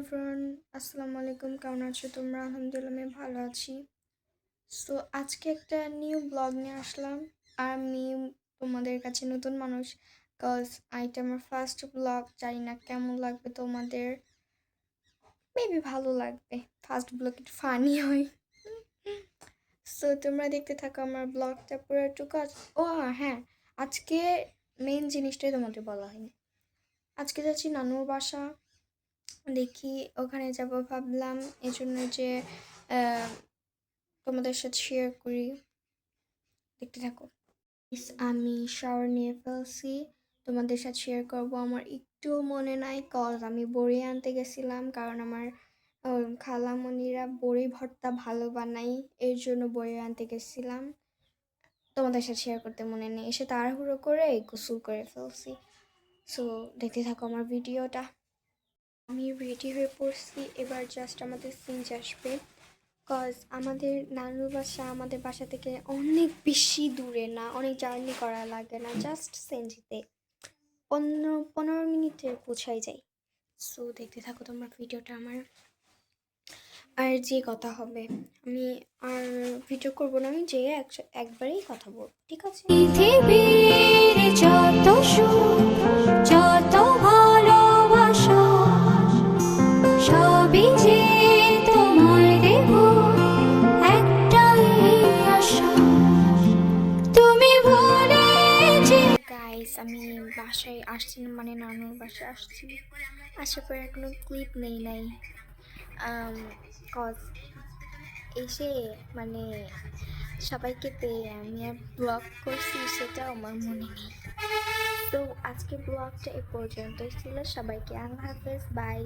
Everyone, আসসালামু আলাইকুম। কেমন আছো তোমরা? আলহামদুলিল্লাহ আমি ভালো আছি। সো আজকে একটা নিউ ব্লগ নিয়ে আসলাম। আর আমি তোমাদের কাছে নতুন মানুষ, কজ এটা আমার ফার্স্ট ব্লগ। জানি না কেমন লাগবে তোমাদের, মেবি ভালো লাগবে। ফার্স্ট ব্লগ একটু ফানি হয়। সো তোমরা দেখতে থাকো আমার ব্লগটা পুরোটুকু। ও হ্যাঁ, আজকে মেন জিনিসটাই তোমাদের বলা হয়নি। আজকে যাচ্ছি নানুর বাসা, দেখি ওখানে যাব ভাবলাম, এজন্য যে তোমাদের সাথে শেয়ার করি। দেখতে থাকো। আমি শাওয়ার নিয়ে ফেলছি, তোমাদের সাথে শেয়ার করব। আমার একটু মনে নাই, কজ আমি বড়ি আনতে গেছিলাম, কারণ আমার খালামণিরা বড়ি ভর্তা ভালো বানাই, এর জন্য বড়ি আনতে গেছিলাম। তোমাদের সাথে শেয়ার করতে মনে নেই, এসে তাড়াহুড়ো করে গোসল করে ফেলছি। সো দেখতে থাকো আমার ভিডিওটা। আমি রেডি হয়ে পড়ছি, এবার জাস্ট আমাদের সিঞ্জ আসবে। কজ আমাদের নানুর বাসা আমাদের বাসা থেকে অনেক বেশি দূরে না, অনেক জার্নি করা লাগে না, জাস্ট সেঞ্জিতে 15 মিনিটে পৌঁছাই যাই। সো দেখতে থাকো তোমরা ভিডিওটা আমার। আর যে কথা হবে, আমি আর ভিডিও করবো না, আমি যে একবারেই কথা বলবো, ঠিক আছে? পৃথিবীর যত সুখ যত ভালোবাসা সবই যে তোমায় দেব একটাই আশা তুমি ভুলে যে গাইস, আমি বাসায় আসছি না, মানে নানুর বাসায় আসছি। আসার পরে কোনো ক্লিপ নেই নাই, কজ এসে মানে সবাইকে পেয়ে আমি আর ব্লগ করছি সেটাও আমার মনে নেই। তো আজকে ব্লগটা এ পর্যন্তই ছিল। সবাইকে আল্লাহ হাফেজ, বাই।